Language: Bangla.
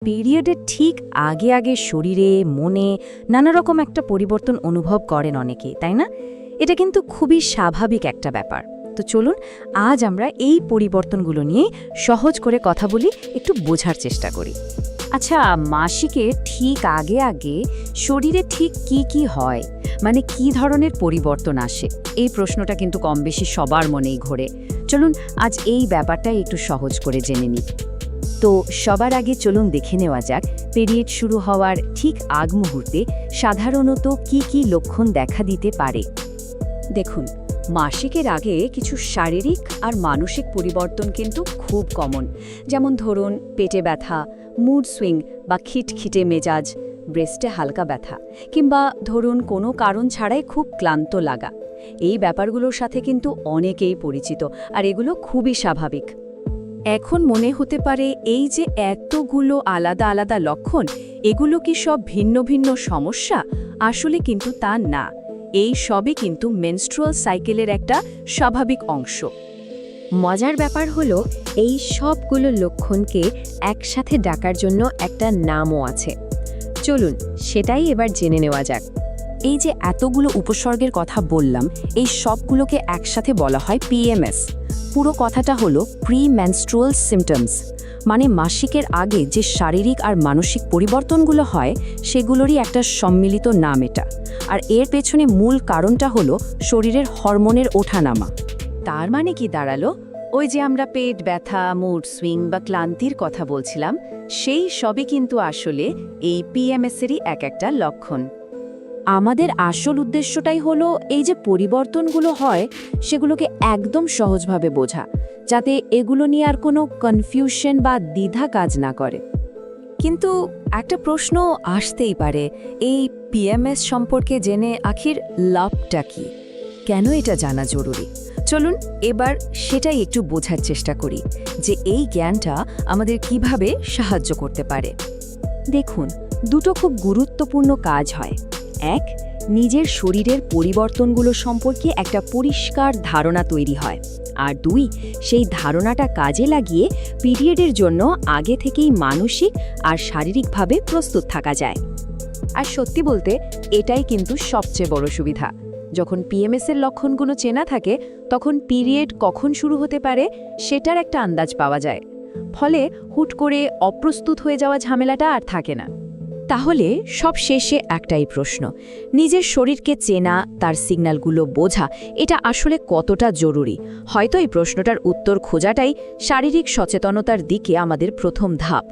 পিরিয়ডের ঠিক আগে আগে শরীরে মনে নানা রকম একটা পরিবর্তন অনুভব করেন অনেকে, তাই না? এটা কিন্তু খুবই স্বাভাবিক একটা ব্যাপার। তো চলুন আজ আমরা এই পরিবর্তনগুলো নিয়ে সহজ করে কথা বলি, একটু বোঝার চেষ্টা করি। আচ্ছা, মাসিকে ঠিক আগে আগে শরীরে ঠিক কি কি হয়, মানে কি ধরনের পরিবর্তন আসে? এই প্রশ্নটা কিন্তু কম বেশি সবার মনেই ঘোরে। চলুন আজ এই ব্যাপারটাই একটু সহজ করে জেনে নিই। তো সবার আগে চলুন দেখে নেওয়া যাক পিরিয়ড শুরু হওয়ার ঠিক আগ মুহূর্তে সাধারণত কি কি লক্ষণ দেখা দিতে পারে। দেখুন, মাসিকের আগে কিছু শারীরিক আর মানসিক পরিবর্তন কিন্তু খুব কমন। যেমন ধরুন পেটে ব্যথা, মুড সুইং বা খিটখিটে মেজাজ, ব্রেস্টে হালকা ব্যথা, কিংবা ধরুন কোনো কারণ ছাড়াই খুব ক্লান্ত লাগা। এই ব্যাপারগুলোর সাথে কিন্তু অনেকেই পরিচিত, আর এগুলো খুবই স্বাভাবিক। এখন মনে হতে পারে এই যে এতগুলো আলাদা আলাদা লক্ষণ, এগুলো কি সব ভিন্ন ভিন্ন সমস্যা? আসলে কিন্তু তা না। এই সবই কিন্তু মেনস্ট্রুয়াল সাইকেলের একটা স্বাভাবিক অংশ। মজার ব্যাপার হলো এই সবগুলো লক্ষণকে একসাথে ডাকার জন্য একটা নামও আছে। চলুন সেটাই এবার জেনে নেওয়া যাক। এই যে এতগুলো উপসর্গের কথা বললাম, এই সবগুলোকে একসাথে বলা হয় পিএমএস। পুরো কথাটা হলো প্রি মেনস্ট্রুয়াল সিমটমস, মানে মাসিকের আগে যে শারীরিক আর মানসিক পরিবর্তনগুলো হয় সেগুলোরই একটা সম্মিলিত নাম এটা। আর এর পেছনে মূল কারণটা হলো শরীরের হরমোনের ওঠানামা। তার মানে কি দাঁড়ালো? ওই যে আমরা পেট ব্যথা, মুড সুইং বা ক্লান্তির কথা বলছিলাম, সেই সবই কিন্তু আসলে এই পিএমএসেরই এক একটা লক্ষণ। আমাদের আসল উদ্দেশ্যটাই হলো এই যে পরিবর্তনগুলো হয় সেগুলোকে একদম সহজভাবে বোঝা, যাতে এগুলো নিয়ে আর কোনো কনফিউশন বা দ্বিধা কাজ না করে। কিন্তু একটা প্রশ্ন আসতেই পারে, এই পিএমএস সম্পর্কে জেনে আখির লাভটা কি? কেন এটা জানা জরুরি? চলুন এবার সেটাই একটু বোঝার চেষ্টা করি যে এই জ্ঞানটা আমাদের কিভাবে সাহায্য করতে পারে। দেখুন, দুটো খুব গুরুত্বপূর্ণ কাজ হয়। এক, নিজের শরীরের পরিবর্তনগুলো সম্পর্কে একটা পরিষ্কার ধারণা তৈরি হয়। আর দুই, সেই ধারণাটা কাজে লাগিয়ে পিরিয়ডের জন্য আগে থেকেই মানসিক আর শারীরিকভাবে প্রস্তুত থাকা যায়। আর সত্যি বলতে এটাই কিন্তু সবচেয়ে বড় সুবিধা। যখন পিএমএসের লক্ষণগুলো চেনা থাকে, তখন পিরিয়ড কখন শুরু হতে পারে সেটার একটা আন্দাজ পাওয়া যায়। ফলে হুট করে অপ্রস্তুত হয়ে যাওয়া ঝামেলাটা আর থাকে না। তাহলে সব শেষে একটাই প্রশ্ন, নিজের শরীরকে চেনা, তার সিগন্যালগুলো বোঝা, এটা আসলে কতটা জরুরি? হয়তো এই প্রশ্নটার উত্তর খোঁজাটাই শারীরিক সচেতনতার দিকে আমাদের প্রথম ধাপ।